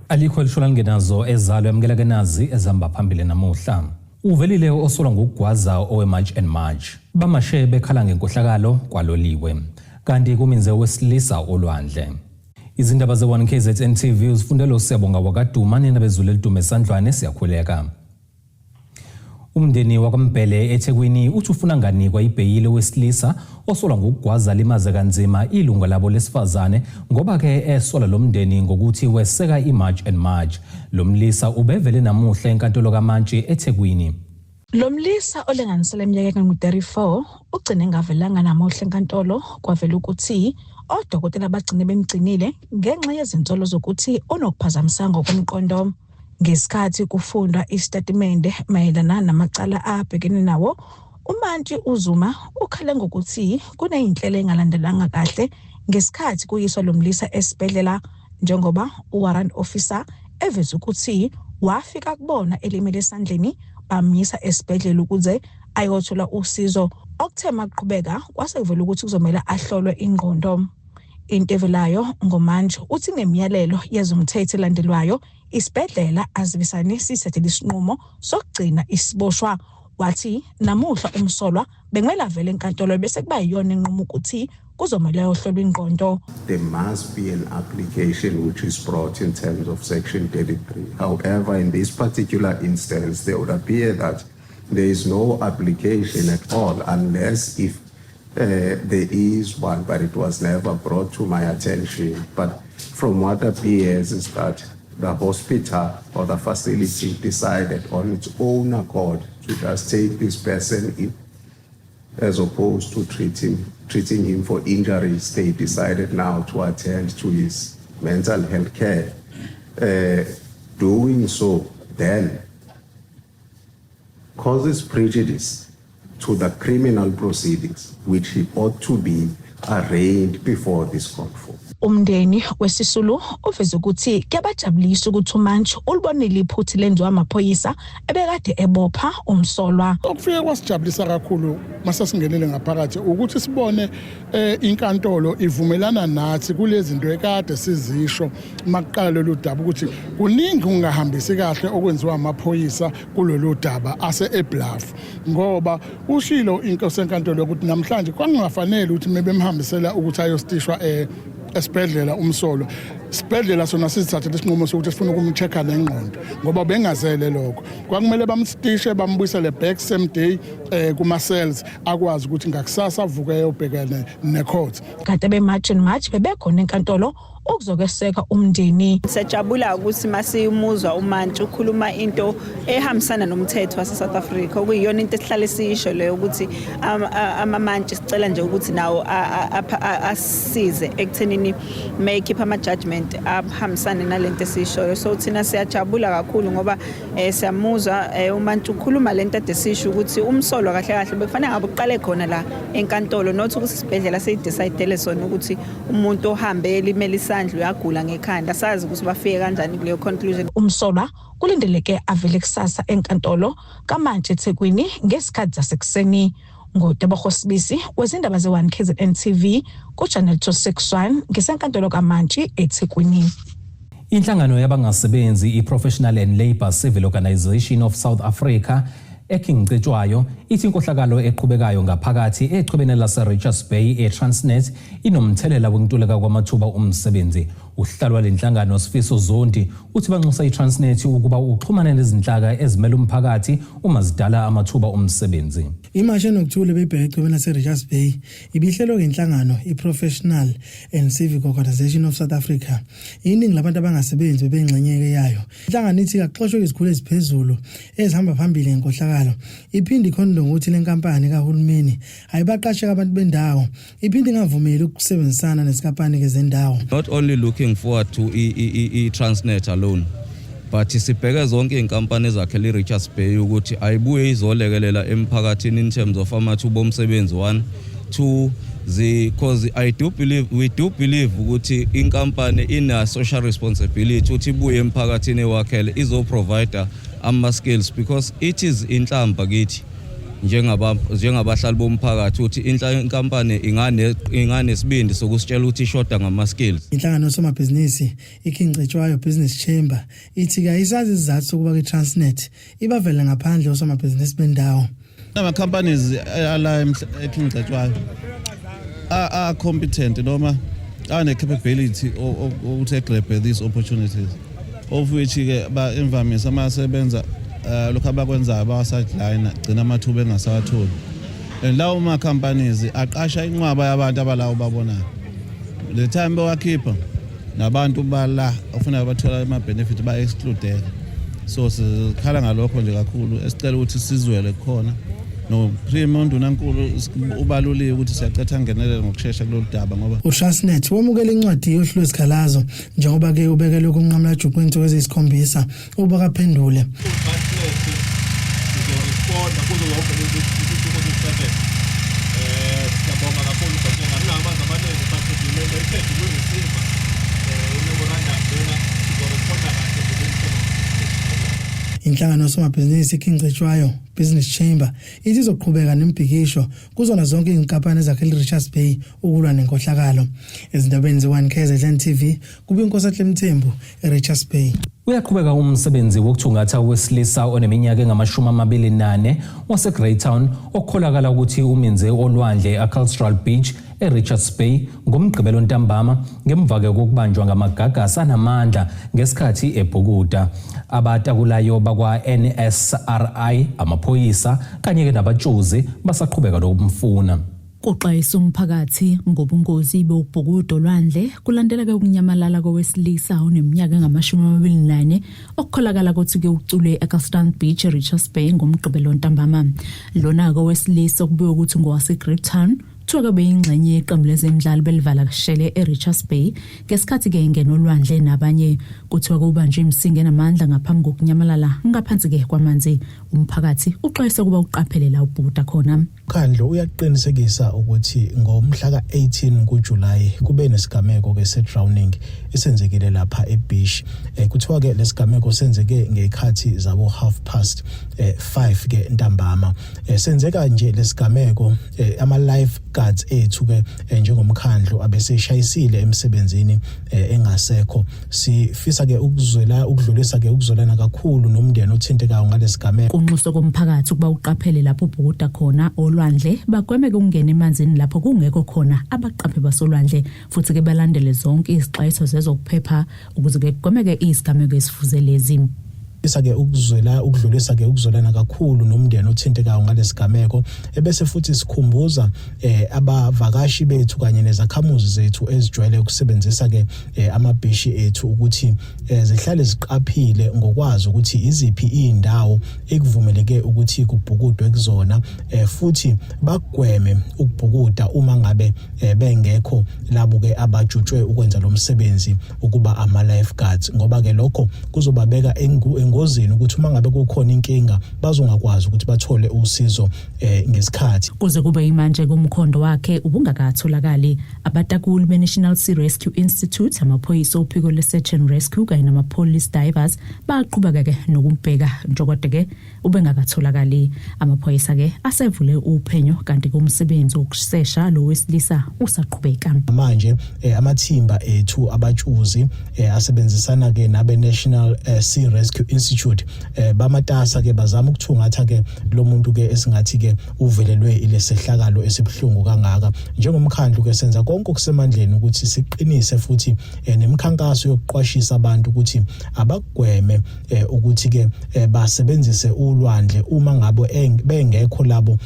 Alikho elishona lingenazo ezalo emkeleke nazi ezihamba phambili namuhla. Uvelile osolwa ngokugwaza oweMarch and March. Bamashe bekhala ngenkohlakalo kwaloliwe. Kanti kuminze wesilisa olwandle. Izindaba ze1 KZN TV uzifundela usiyabonga wakaduma nabezulu elidume esandlwane siyakhuleka. Umndeni wakwaMbhele eThekwini uthi ufuna nganikwa ibheyile wesilisa osolwa ngokugwaza limaze kanzima ilunga labo lesifazane ngoba ke esola lomndeni ngokuthi weseka iMarch and March. Lomlisa ubevele namuhla enkantolo kaMantshi eThekwini. Lomlisa olenganisela iminyaka engu-34 ugcine ngavelanga namuhla enkantolo kwavela ukuthi odokotela bagcine bemgcinile ngenxa yezinsolo zokuthi unokuphazamisa ngokomqondo. Ngesikhathi kufundwa isitatimende mayelana namacala abhekene nawo, uMantshi uZuma ukhale ngokuthi kuneyinhlelo engalandelanga kahle ngesikhathi kuyiswa lomlisa esibhedlela njengoba uwarrant officer eveza ukuthi wafika kubona elimele esandleni bamyisa esibhedlela ukuze ayothola usizo. Okuthe maqhubeka kwase kuvela ukuthi kuzomela ahlolwe ingqondo. Into evelayo ngoMantshi uthi ngemiyalelo yezomthetho elandelwayo isibhedlela azibisane sisethele isinqumo sokugcina isiboshwa. Wathi namuhla umsolwa bengela vele enkantolo bese kuba yiyona inqumo ukuthi kuzomela ayohlolwa ingqondo. There must be an application which is brought in terms of section 33. However, in this particular instance, there would appear that there is no application at all unless if there is one, but it was never brought to my attention. But from what appears is that the hospital or the facility decided on its own accord to just take this person in, as opposed to treating him for injuries. They decided now to attend to his mental health care. Doing so then causes prejudice to the criminal proceedings, which he ought to be arraigned before this court for. Umndeni weSisulu uveze ukuthi kuyabajabulisa ukuthi uMantshi ulibonile iphutha lenziwa amaphoyisa ebekade ebopha umsolwa. Okufike kwasijabulisa kakhulu masasingenele ngaphakathi ukuthi sibone inkantolo ivumelana nathi kulezi zinto ekade sizisho maqala lolu daba ukuthi kuningi ungahambisi kahle okwenziwa amaphoyisa kulolu daba ase eBluff ngoba ushilo inkosi enkantolo ukuthi namhlanje kwangafanele ukuthi mebemhambisela ukuthi ayostishwa esibhedlela umsolo. Sibhedlela sona sizithathe isinqumo sokuthi sifuna ukumchecka nengqondo ngoba bengazele lokho. Kwakumele bamstishe bambuyisele back same day kuma cells akwazi ukuthi ngakusasa avuke eyobhekana necourt. Kade beMarch and March bebekhona enkantolo ukuzokeseka umndeni. Sejabula ukuthi masiyumuzwa uMantshi ukhuluma into ehambisana nomthetho wase South Africa okuyiyona into esihlale siyisho leyo ukuthi amaMantshi sicela nje ukuthi nawo asize ekuthenini make ama judgment ahambisana nalento esisho. So thina siyajabula kakhulu ngoba siyamuzwa uMantshi ukhuluma lento edesisho ukuthi umsolo kahle kahle bekufanele ngabe uqale khona la enkantolo not ukuthi isibhedlela seyidecide sona ukuthi umuntu ohambe elimele isandla uyagula ngekhanda sazi ukuthi bafike kanjani kuleyo conclusion. Umsolwa kulindeleke avele kusasa enkantolo kaMantshi eThekwini ngesikhathi sasekuseni. Ngodaba Sibisi wezindaba ze1 KZN TV ku channel 261 ngesenkantolo kaMantshi eThekwini. Inhlangano yabangasebenzi iProfessional and Labour Civil Organisation of South Africa ekingcetshwayo ithi inkohlakalo eqhubekayo ngaphakathi echwebeni laseRichards Bay eTransnet inomthelela wokuntuleka kwamathuba omsebenzi. Uhlalwa lenhlangano Sifiso Zondi uthi banxusa iTransnet ukuba uxhumane nezinhlaka ezimela umphakathi uma zidala amathuba omsebenzi. Imashe nokuthula bebheke echwebeni laseRichards Bay ibihlelo ngenhlangano iProfessional and Civic Organisation of South Africa. Iningi labantu abangasebenzi bebengxenyeke yayo. Inhlangano ithi akaxoshwe izikhulu eziphezulu ezihamba phambili ngenkohlakalo. Iphindi ikhondola ukuthi lenkampani kahulumeni ayibaqasheka abantu bendawo. Iphindi ingavumeli ukusebenzisana nesikampani kezendawo. Not only looking forward to Transnet alone, but sibheke zonke inkampani ezakhele iRichards Bay ukuthi ayibuye izolekelela emphakathini in terms of amathuba omsebenzi. 1 2 because we do believe ukuthi inkampani ina social responsibility ukuthi ibuye emphakathini ewakhele izo provider ama skills because it is inhlamba kithi njengabahlali bomphakathi ukuthi inkampani inganesibindi sokusitshela ukuthi ishoda ngama-skills. Inhlangano somabhizinisi iKingcetshwayo Business Chamber ithi kayisazi izizathu sokuba iTransnet ibavele ngaphandle osomabhizinisi bendawo. Ama-companies ala eKingcetshwayo are competent noma ane-capability ukuthi grab these opportunities, of which-ke imvamisa amasebenza lokho abakwenzayo bawa-sideline gcina amathuba engasawatholi. And lawo ma-companies aqasha inqwaba yabantu abalawo babonayo. Le time bewakhipha nabantu bala ofuna bathola ama-benefit ba-excludeka. So sikhala ngalokho nje kakhulu esicela ukuthi sizwele khona. No Primo Ndunankulu ubalulile ukuthi siyacetha ngenelele ngokusheshsha kulolu daba ngoba uTransnet wamukela incwadi yohlu lwesikhalazo njengoba ke ubekele ukunqamla juqinto kwezisikhombisa uba kaphendule. Inhlangano somabhizinisi iKingcetshwayo Business Chamber ithi izoqhubeka nembhikisho kuzona zonke izinkampani ezakhele Richards Bay ukulwa nenkohlakalo. Ezindabeni ze1 KZN TV kubiNkosi Mthembu eRichards Bay. Uyaqhubeka umsebenzi wokuthungatha wesilisa oneminyaka engama-28 waseGreytown okholakala ukuthi umenze olwandle eCultural Beach eRichards Bay ngomgqibelo ntambama ngemva kokubanjwa ngamagagasi anamandla ngesikhathi ebhukuda. Abatakulayo bakwa-NSRI, amaphoyisa kanye nabatshuzi basaqhubeka nokumfuna. Kuxwayisa umphakathi ngobungozi bokubhukuda olwandle kulandeleke ukunyamalala kowesilisa oneminyaka engama-24 okukholakala ukuthi ke ucule eCultural Beach eRichards Bay ngomgqibelo ntambama. Lona kowesilisa okubiwe ukuthi ngowaseGreytown kuthiwa beyingxenye yeqembu lezemidlalo belivakashele eRichards Bay ngesikhathi ke ingena olwandle nabanye kuthiwa kubanje imsinga enamandla ngaphambi kokunyamalala ngaphansi ke kwamanzi. Umphakathi uxwayisa kuba uqaphelela ubhukuda khona. Umkhandlu uyaqinisekisa ukuthi ngomhla ka-18 kuJulayi kube nesigameko ke se-drowning esenzekile lapha eBeach. Kuthiwa ke lesigameko senzeke ngekhathi zabo 5:30 ke ntambama. Senzeka nje lesigameko ama-life guards ethu ke njengomkhandlu abeseshayisile emsebenzini engasekho. Sifisa ke ukudlulisa ke ukuzolana kakhulu nomndeni othintekayo ngalesigameko. Unxuso komphakathi ukuba uqaphele lapho ubhukuda khona olwandle bagwemeke ukungena emanzini lapho kungekho khona abaqaphi basolwandle futhi ke balandele zonke izixwayiso zezokuphepha ukuze ke kugwemeke izigameko esifuzelezi. Isake ukudlulisa ke ukuzolana kakhulu nomndeni othintekayo ngalesigameko ebese futhi sikhumbuza abavakashi bethu kanye nezakhamuzi zethu ezijwayele ukusebenzisa ke amabhishi ethu ukuthi zihlale ziqaphile ngokwazi ukuthi iziphi indawo ekuvumeleke ukuthi kubhukudwe kuzona futhi bagweme ukubhukuda uma ngabe bengekho labo ke abajutshwe ukwenza lo msebenzi ukuba ama lifeguards ngoba ke lokho kuzobabeka engozini ukuthi uma ngabe kukhona inkinga bazongakwazi ukuthi bathole usizo ngesikhathi. Kuze kube imanje kumkhondo wakhe ubungakatholakali abatakuli beNational Sea Rescue Institute amaphoyisa ophiko leSearch and Rescue kanye nama-police divers baqhubeka ke nokumbheka njengoba ke ubengakatholakali. Amaphoyisa ke asevule uphenyo kanti kumsebenzi wokusesha lo wesilisa usaqhubeka. Manje amathimba ethu abatshuzi asebenzisana ke nabe National Sea Rescue Institute bamatasa ke bazama ukuthungatha ke lo muntu ke esingathi ke uvelelwe ilesehlakalo esibhlungu kangaka. Njengomkhandlu ke senza konke okusemandleni ukuthi siqinise futhi nemikhankaso yokuqwashisa abantu ukuthi abagweme ukuthi ke basebenzise ulwandle uma ngabo bengekho labo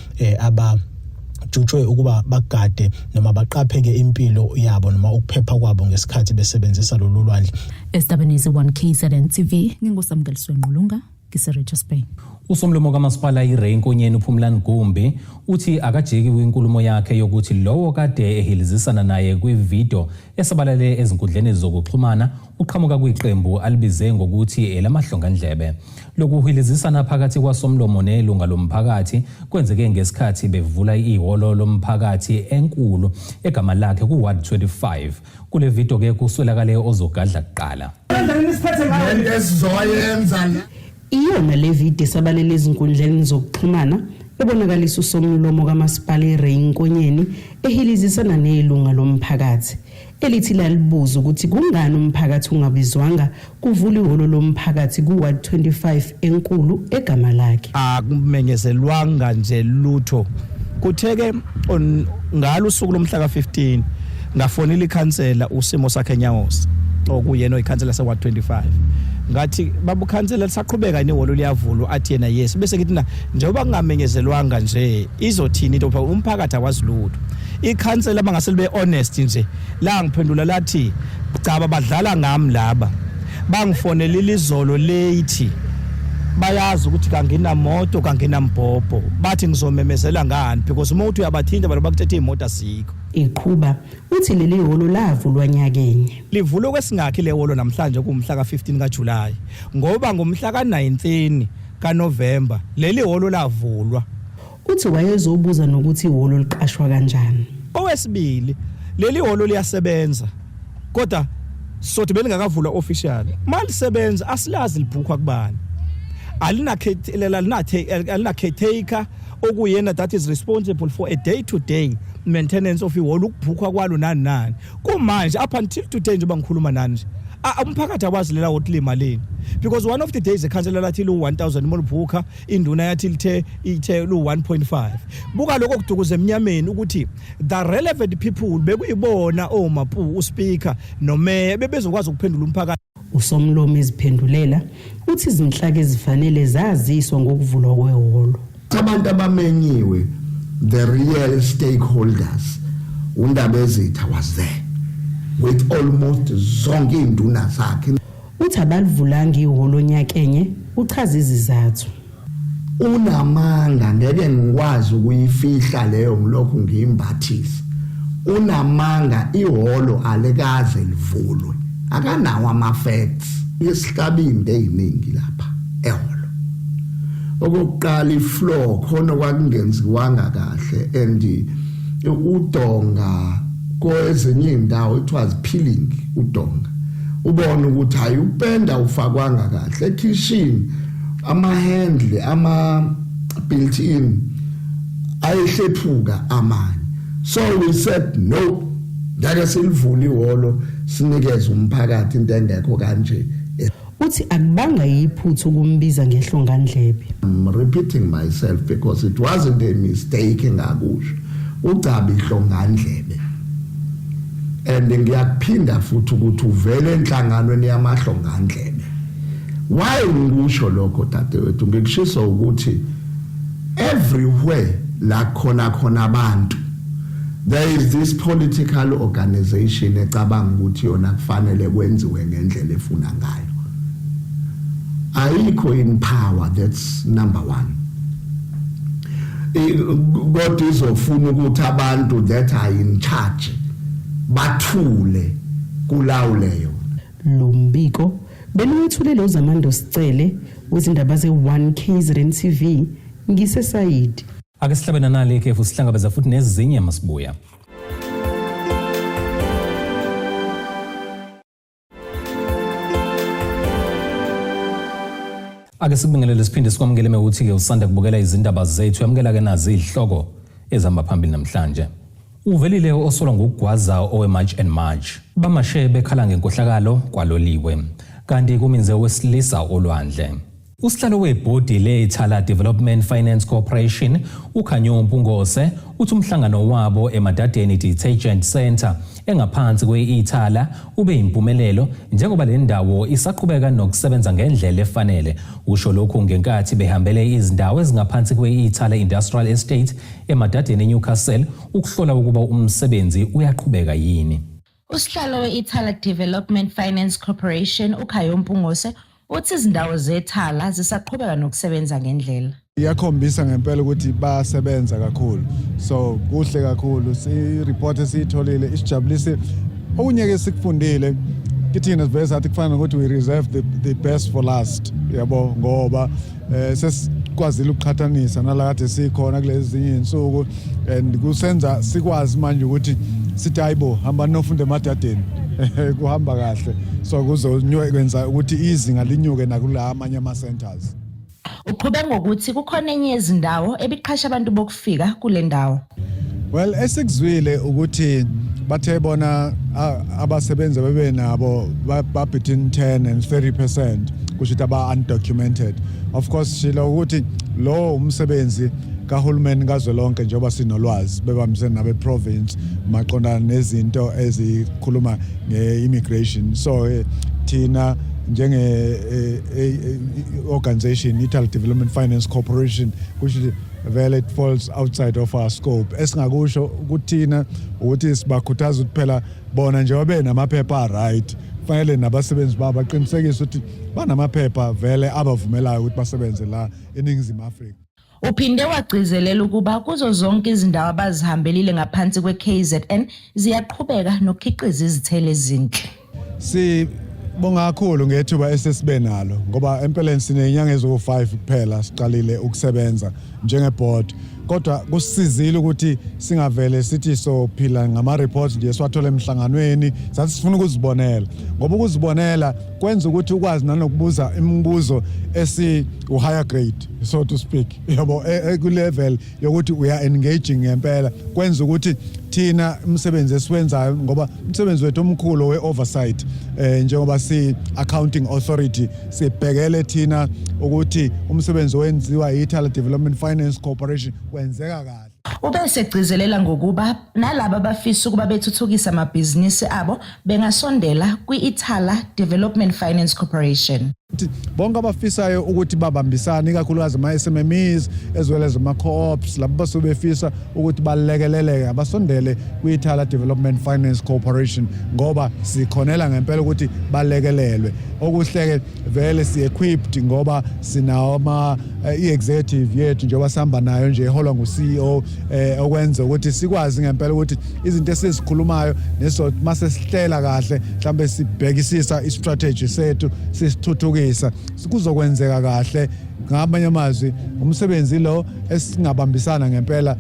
jutshwe ukuba bagade noma baqapheke impilo yabo noma ukuphepha kwabo ngesikhathi besebenzisa lolu lwandle. Estabanizi 1 KZN TV nginguSamgeliswe Nqulunga ngiseRichards Bay. Usomlomo kaMasipala iRenkonyeni uPhumlani Gumbi uthi akajiki kwinkulumo yakhe yokuthi lowo kade ehilizisana naye kwivideo esabalale ezinkundleni zokuxhumana uqhamuka kwiqembu alibize ngokuthi elamahlongandlebe. Lokuhilizisana phakathi kwaSomlomo nelunga lomphakathi kwenzeke ngesikhathi bevula ihholo lomphakathi enkulu egama lakhe kuWard 25. Kule video ke kuswelakale ozogadla kuqala. Iyona le video sabalele ezinkundleni zokuxhumana ebonakalisa usomlomo kamasipala eRain Nkonyeni ehilizisana nelunga lomphakathi elithi lalibuza ukuthi kungani umphakathi ungabizwanga kuvula ihholo lomphakathi ku-Ward 25 enkulu egama lakhe. Akumenyezelwanga nje lutho kutheke ngalo usuku lomhla ka15 ngafonela ikhansela uSimo Sakhe Nyawosa okuyena oyikhansela se-Ward 25 ngathi babukhansela lisaqhubeka nehholo liyavulwa athi yena yes bese ngithi njengoba kungamenyezelwanga nje izothini into umphakathi awazilutho ikhansela bangasele honest nje la ngiphendula lathi cha badlala ngami laba bangifonela ilizolo late bayazi ukuthi kangena moto kangena mbhobho bathi ngizomemezela ngani because uma uthi uyabathinta abantu bakuthethe imoto asikho. Iqhuba uthi leli hholo lavulwa nyakenye livulwe kwesingakhi le hholo namhlanje kumhla ka15 kaJulayi ngoba ngomhla ka19 kaNovember leli hholo lavulwa. Uthi wayezobuza nokuthi ihholo liqashwa kanjani. Owesibili leli hholo liyasebenza kodwa sothi belingakavulwa official malisebenza asilazi libhukhwa kubani alina caretaker okuyena that is responsible for a day to day maintenance of ihholo ukubhukhwa kwalo nani kumanje up until today nje bangikhuluma nani nje umphakathi awazilela ukuthi limalini because one of the days ekhansela lathi lu1000 molubhuka induna yathi ithe lu1.5 buka lokho kudukuza eminyameni ukuthi the relevant people bekuyibona omapu uspeaker nomeya bebezokwazi ukuphendula umphakathi. Usomlomo eziphendulela uthi izinhlaka ezifanele zaziswa ngokuvulwa kwehholo. Abantu abamenyiwe the real stakeholders uNdaba Ezitha was there with almost zonke induna zakhe. Uthi abalivulanga ihholo nyakenye uchaza izizathu. Unamanga ngeke ngikwazi ukuyifihla leyo ngilokhu ngiyimbathisa. Unamanga ihholo alekaze livulwe. Akanawo ama-facts isihlabinde eziningi lapha ehholo. Okokuqala ifloor khona kwakungenziwanga kahle and udonga kwezinye indawo it was peeling udonga ubona ukuthi hayi upenda ufakwanga kahle ekitchen amahandle ama built in ayehlephuka amanye so we said no ngeke silivule ihholo sinikeze umphakathi into engekho kanje. Uthi akubanga yiphuthu kumbiza ngehlongandlebe. I'm repeating myself because it wasn't a mistake ngakusho ucabe ihlongandlebe and ngiyakuphinda futhi ukuthi uvele enhlanganweni yamahlongandlebe. Why ngisho lokho dadewethu ngikushisa ukuthi everywhere la khona abantu there is this political organization ecabanga ukuthi yona kufanele kwenziwe ngendlela efuna ngayo. Ayikho in power, that's number one. God izofuna ukuthi abantu that are in charge bathule kulawule yona. Lumbiko beluyithulele uZamando Sicele wezindaba ze1 KZN TV ngisesayidi. Ake sihlabena nale ke futhi sihlangabeza futhi nezinye masibuya. Ake sibingelele siphinde sikwamukele ukuthi ke usanda kubukela izindaba zethu yamukela ke nazi izihloko ezihamba phambili namhlanje. Uvelile osolwa ngokugwaza oweMarch and March bamashe bekhala ngenkohlakalo kwaloliwe kanti kuminze wesilisa olwandle. Usihlalo webhodi leThala Development Finance Corporation uKhanyo Mpungose uthi umhlangano wabo eMadadeni Detergent Center engaphansi kweIthala ube impumelelo njengoba le ndawo isaqhubeka nokusebenza ngendlela efanele. Usho lokhu ngenkathi behambele izindawo ezingaphansi kweIthala Industrial Estate eMadadeni eNewcastle ukuhlola ukuba umsebenzi uyaqhubeka yini. Usihlalo weIthala Development Finance Corporation uKhanyo Mpungose uthi izindawo zeThala zisaqhubeka nokusebenza ngendlela. Iyakhombisa ngempela ukuthi basebenza kakhulu. So kuhle kakhulu report esitholile isijabulise okunyeke sikufundile kithina sivele sathi kufanele ukuthi we reserve the best for last yabo ngoba sesikwazile ukuqhathanisa nalakade sikhona kulezi zinye insuku and kusenza sikwazi manje ukuthi sithi hayibo hamba nofunde emadadeni kuhamba kahle so kuzokwenza ukuthi izinga linyuke nakula amanye ama centers. Uqhubeka ngokuthi kukhona enye izindawo ebiqhasha abantu bokufika kule ndawo. Well, esikuzwile ukuthi bathe bona abasebenza bebe nabo ba between 10 and 30% kusho aba undocumented. Of course shilo ukuthi lo umsebenzi kahulumeni kazwelonke njengoba sinolwazi bebambisene nabe province maqondana nezinto ezikhuluma nge-immigration. So thina njenge organization Italy Development Finance Corporation kusho vele it falls outside of our scope. Esingakusho ukuthina ukuthi sibakhuthaza ukuthi phela bona njengoba benamaphepha right fanele nabasebenzi babo baqinisekise ukuthi banamaphepha vele abavumelayo ukuthi basebenze la eNingizimu Afrika. Uphinde wagcizelela ukuba kuzo zonke izindawo abazihambelile ngaphansi kwe-KZN ziyaqhubeka nokukhiqiza izithelo ezinhle. Bonga kakhulu ngethuba esesibe nalo ngoba empeleni sinenyanga ezo5 kuphela siqalile ukusebenza njengeboard kodwa kusizile ukuthi singavele sithi sophila ngama reports nje siwathole emhlanganweni sathi sifuna ukuzibonela ngoba ukuzibonela kwenza ukuthi ukwazi nanokubuza imibuzo higher grade so to speak yabo ku level yokuthi we are engaging ngempela kwenza ukuthi thina umsebenzi esiwenzayo ngoba umsebenzi wethu omkhulu we-oversight njengoba si-accounting authority sibhekele thina ukuthi umsebenzi wenziwa i-Italy Development Finance Corporation wenzeka kahle. Ubesegcizelela ngokuba nalabo abafisa ukuba bethuthukisa amabhizinisi abo bengasondela kwi-Italy Development Finance Corporation. Bonke abafisayo ukuthi babambisane ikakhulukazi ama-SMMEs as well as ama-co-ops labo basuke befisa ukuthi balekeleleke abasondele kwi-Italy Development Finance Corporation ngoba sikhonela ngempela ukuthi balekelelwe. Okuhleke vele si-equipped ngoba sinawo i-executive yethu njengoba sihamba nayo nje eholwa ngu-CEO okwenza ukuthi sikwazi ngempela ukuthi izinto esizikhulumayo neso mase sihlela kahle mhlambe sibhekisisa i-strategy sethu sisithuthukisa kuzokwenzeka kahle ngamanye amazwi umsebenzi lo esingabambisana ngempela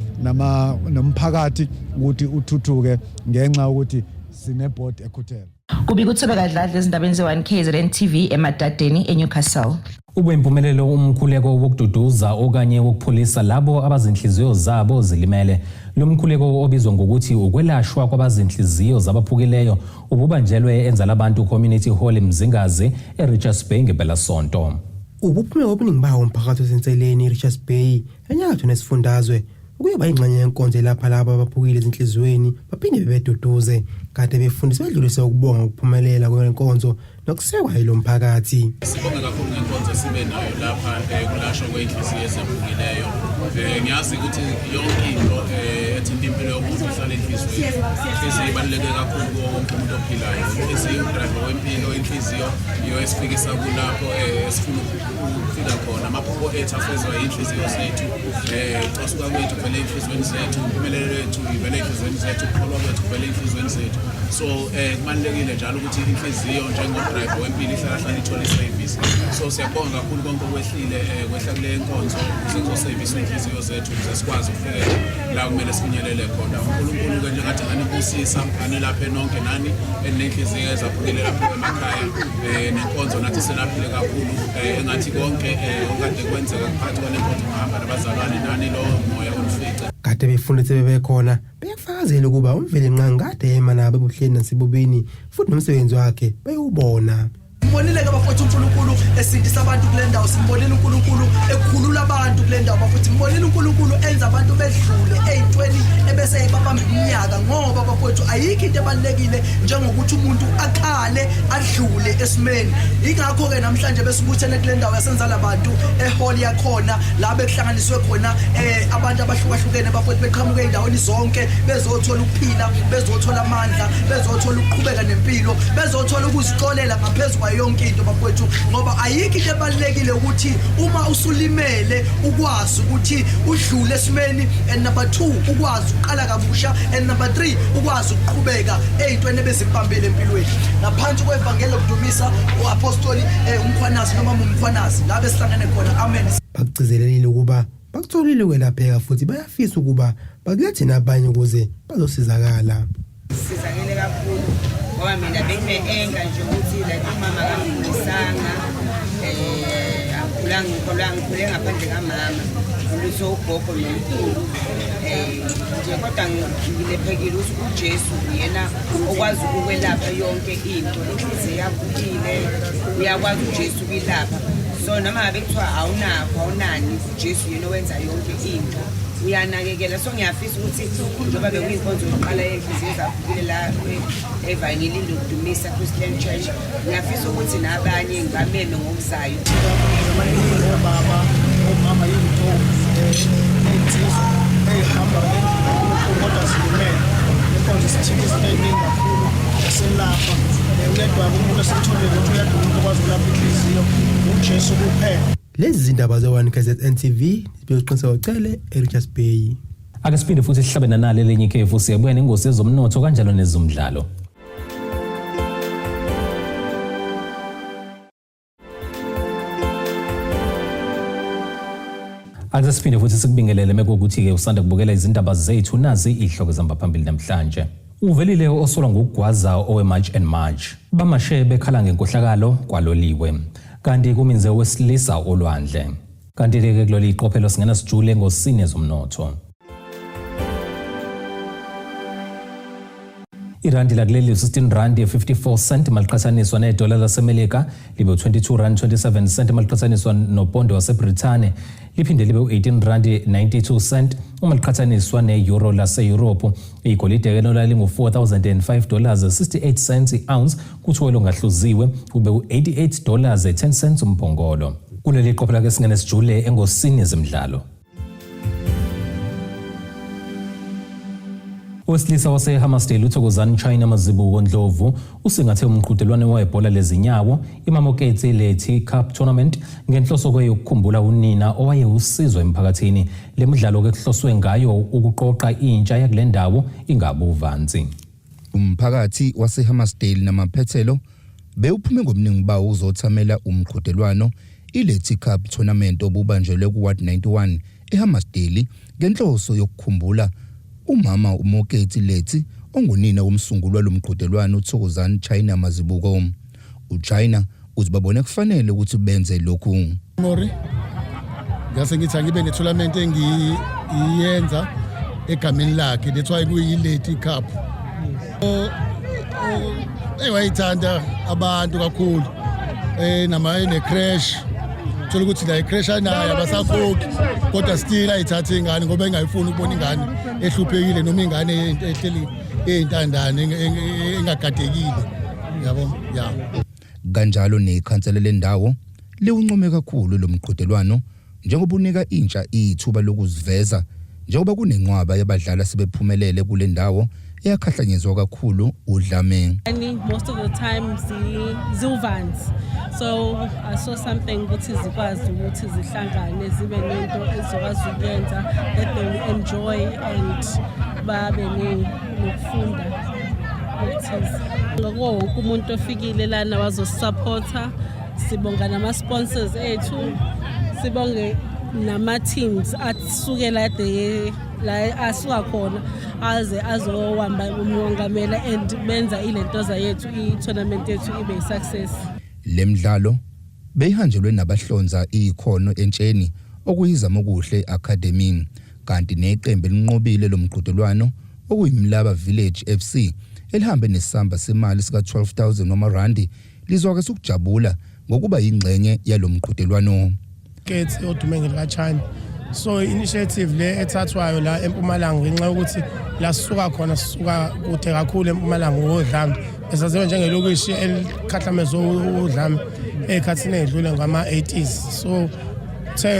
nomphakathi ukuthi uthuthuke ngenxa ukuthi sine board ekhuthele. Kubi kuthobeka dladla ezindabeni ze1 KZN TV emadadeni eNewcastle. Ubempumelelo umkhuleko wokududuza okanye wokuphulisa labo abazinhliziyo zabo zilimele. Lo mkhuleko obizwa ngokuthi ukwelashwa kwabazinhliziyo zabaphukileyo ububanjelwe enza labantu community hall eMzingazi eRichards Bay ngepelasonto. Ubuphumela obuningi bawo umphakathi osenseleni eRichards Bay enyakatho nesifundazwe ukuba ingxenye yenkonzo lapha labo abaphukile ezinhlizweni baphinde bebeduduze kade befundisa bedlulise ukubonga ukuphumelela kwenkonzo nokusekwa yilo mphakathi. Sibonga kakhulu ngenkonzo sibe nayo lapha kulashwa kwenhliziyo eziphukileyo. Ngiyazi ukuthi yonke into ethinta impilo yomuntu ihlala enhlizweni. Inhliziyo ibaluleke kakhulu wonke umuntu ophilayo. Inhliziyo udriver wempilo, inhliziyo iyo esifikisa kulapho esifuna ukufika khona. Amaphupho ethu afezwa inhliziyo zethu. Ucasuka kwethu vele enhlizweni zethu, impumelelo yethu ivele enhlizweni zethu, ukukholwa kwethu vele enhlizweni zethu. So kubalulekile njalo ukuthi inhliziyo njengomdriver wempilo ihlala ithole iservice. So siyabonga kakhulu konke okwehlile kwehla kule nkonzo ukuze inhliziyo zethu ukuze sikwazi ukufika la kumele sifinyelele khona. uNkulunkulu ke njengathi anibusisa anelaphe nonke nani enenhliziyo ezaphukile lapho emakhaya nenkonzo nathi selaphile kakhulu engathi konke okade kwenzeka phakathi kwanenkonzo ngahamba nabazalwane nani lo moya olufice. Kade befundise bebekhona beyafakazela ukuba umveli nqangade ema nabo ebuhleni nasibobeni futhi nomsebenzi wakhe beyubona. Simbonile ke bafowethu uNkulunkulu esindisa abantu kule ndawo, simbonile uNkulunkulu ekhulula abantu kule ndawo, bafowethu simbonile uNkulunkulu enza abantu bedlule ey'ntweni ebese babamba iminyaka ngoba bafowethu ayikho into ebalulekile njengokuthi umuntu aqale adlule esimeni. Ingakho ke namhlanje besibuthene kule ndawo yasenza labantu ehall yakhona la bekuhlanganiswe khona abantu abahlukahlukene bafowethu beqhamuke endaweni zonke bezothola ukuphila, bezothola amandla, bezothola ukuqhubeka nempilo, bezothola ukuzixolela ngaphezulu yonke into bafowethu ngoba ayikho into ebalulekile ukuthi uma usulimele ukwazi ukuthi udlule esimeni, and number 2 ukwazi uqala kabusha, and number 3 ukwazi ukuqhubeka ezintweni ebezibambile empilweni. Ngaphansi kwevangeli lokudumisa uapostoli uMkhwanazi noma uMkhwanazi la besihlangene khona. Amen. Bagcizelelile ukuba bakutholile ukwelapheka futhi bayafisa ukuba bakulethe nabanye ukuze bazosizakala. Sizakele kakhulu ngoba mina bengine-enga nje ukuthi like umama kamfundisanga ngikholwa ngikhule ngaphandle kamama uliso ugogo nomkhulu nje kodwa ngilephekile ukuthi uJesu uyena okwazi ukwelapha yonke into inhliziyo yaphukile uyakwazi uJesu ukwelapha so noma ngabe kuthiwa awunani uJesu yena owenza yonke into uyanakekela so ngiyafisa ukuthi njengoba bekuyinkonzo yokuqala yenhliziyo zaphukile la evangelini lokudumisa Christian Church ngiyafisa ukuthi nabanye ngameme ngokuzayo baba omama yinto ey'nsizwa ey'hamba kodwa zilumele inkonzo sithikisa eyiningi kakhulu eselapha uledwa umuntu esitholile ukuthi uyadla umuntu okwazi ukulapha inhliziyo uJesu kuphela. Lezi zindaba ze-1 KZN TV zibeqinisa ucele eRichards Bay. Ake siphinde futhi sihlabene nalo elinye ikhefu siyabuya nengosi yezomnotho kanjalo nezomdlalo. Ake siphinde futhi sikubingelele mekokuthi-ke usanda kubukela izindaba zethu nazi ihloko zihamba phambili namhlanje. Uvelile osolwa ngokugwaza owe-March and March. Bamashe bekhala ngenkohlakalo kwaloliwe. Kanti kuminze wesilisa olwandle. Kanti-ke kulolu iqophelo singena sijule ngosini ezomnotho. Irandi lakuleli 16 rand 54 cent maliqhathaniswa nedola lasemelika libe 22 rand 27 cent maliqhathaniswa nopondo waseBrithani liphinde libe 18 rand 92 cent uma liqhathaniswa ne-euro lase-Europe. Igolide ke lingu $4,005.68 cents i-ounce kuthwelo ngahluziwe kube $88.10 cents umpongolo. Kuleli qophela ke singene sijule engosini zemidlalo. Owesilisa wase-Hammarsdale uThokozani China Mazibuko Ndlovu usingathe umqhudelwano webhola lezinyawo iMamoketsi Leti Cup Tournament ngenhloso yokukhumbula unina owayewusizwe emphakathini. Le midlalo ke kuhloswe ngayo ukuqoqa intsha yakule ndawo ingabuvanzi. Umphakathi wase-Hammarsdale namaphethelo bewuphume ngomningi bawo uzothamela umqhudelwano iLeti Cup Tournament obubanjelwe ku-Ward 91 eHammarsdale ngenhloso yokukhumbula umama uMoketsi Leti ongunina womsungulwa lomqhudelwano uThokozani China Mazibuko. UChina uzibabone kufanele ukuthi benze lokhu. Mori ngase ngithi ngibe ne-tournament engiyenza egameni lakhe that's why kuyi-Leti Cup. Wayithanda abantu kakhulu ne-crash thola ukuthi la i-crash anayo abasakhokhi kodwa still ayithatha ingane ngoba engayifuni ukubona ingane ehluphekile noma ingane ehleli eyintandane engagadekile yabo ya kanjalo nekhansela lendawo liwuncome kakhulu lo mqhudelwano njengoba unika intsha ithuba lokuziveza njengoba kunenqwaba yabadlali sebephumelele kule ndawo eyakhahlanyezwa kakhulu udlame. Most of the time zilvans so I saw something ukuthi zikwazi ukuthi zihlangane zibe nento ezokwazi ukuyenza that they will enjoy and babe nokufunda ukuthi ngoko wonke umuntu ofikile lana wazosupporta. Sibonga nama sponsors ethu, sibonge nama teams asukela la asuka khona aze azowamba umongamela and benza ilentoza yethu i-tournament yethu ibe success. Lemidlalo beyihanjelwe nabahlonza ikhono entsheni okuyizama okuhle academy kanti neqembu elinqobile lomqhudelwano okuyimlaba Village FC elihambe nesamba semali sika 12,000 wamarandi lizwake sukujabula ngokuba yingxenye yalomqhudelwano. Kids odume ngelachina so initiative le ethathwayo la eMpumalanga ngenxa yokuthi la sisuka khona sisuka kude kakhulu eMpumalanga ngodlame esaziwa njengelokishi elikhahlameza udlame ekhathini edlule ngama-80s so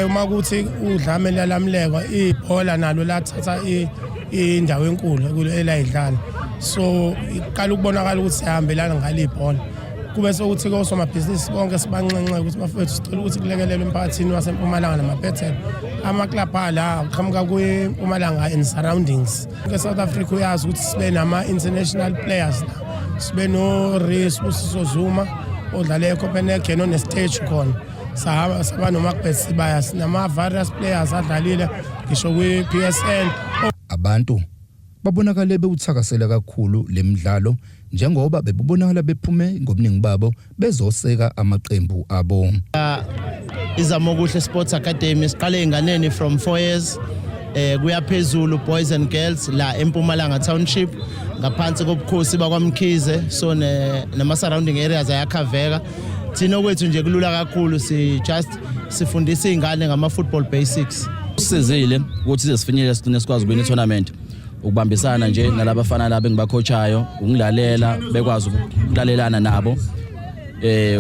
uma kuthi udlame lalamlekwa ibhola nalo lathatha indawo enkulu elayidlala so iqala ukubonakala ukuthi sihambelana ngalibhola kube sokuthi osomabhizinisi bonke sibanxenxe ukuthi bafethu sicela ukuthi kulekelelwe emphakathini waseMpumalanga namaphethelo ama-club ala aqhamuka kwiMpumalanga and surroundings. South Africa uyazi ukuthi sibe nama-international players la sibe no-Reese Busiso Zuma odlale eCopenhagen one-stage khona saba noMacbeth Sibaya sinama-various players adlalile ngisho kwi-PSL. Abantu babonakale bewuthakasela kakhulu lemidlalo njengoba bebonakala bephume ngomningi babo bezoseka amaqembu abo. iZamokuhle Sports Academy siqale inganeni from 4 years kuya phezulu boys and girls la eMpumalanga Township ngaphansi kobukhosi bakwaMkhize so nama surrounding areas ayakhaveka thina kwethu nje kulula kakhulu sifundisa izingane ngama football basics. Usizile ukuthi sizifinyele sigcine sikwazi ukubona i-tournament ukubambisana nje nalabafana laba engibacoachayo ungilalela bekwazi ukulalelana nabo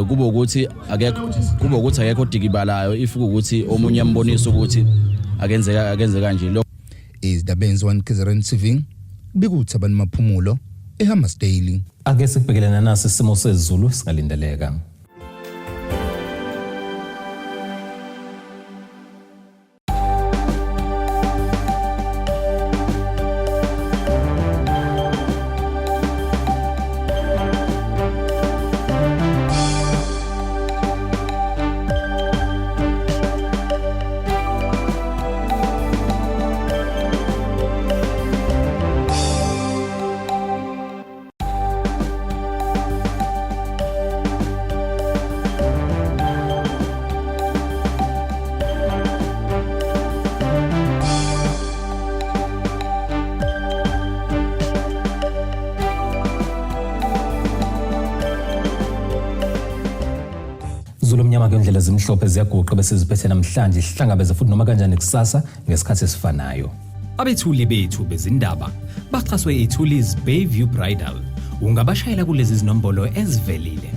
kube ukuthi akekho digibalayo if ukuthi omunye ambonisa ukuthi akenze kanje lo izindabeni zwaNKZN TV bikuthi abantu maphumulo eHammersdale. Ake sikubhekelena naso isimo sezulu singalindeleka. Zulu mnyama ngendlela ezimhlophe ziyaguqa bese ziphethe namhlanje sihlangabeze futhi noma kanjani kusasa ngesikhathi esifanayo. Abethuli bethu bezindaba baxhaswe iThulis Bayview Bridal. Ungabashayela kulezi zinombolo ezivelile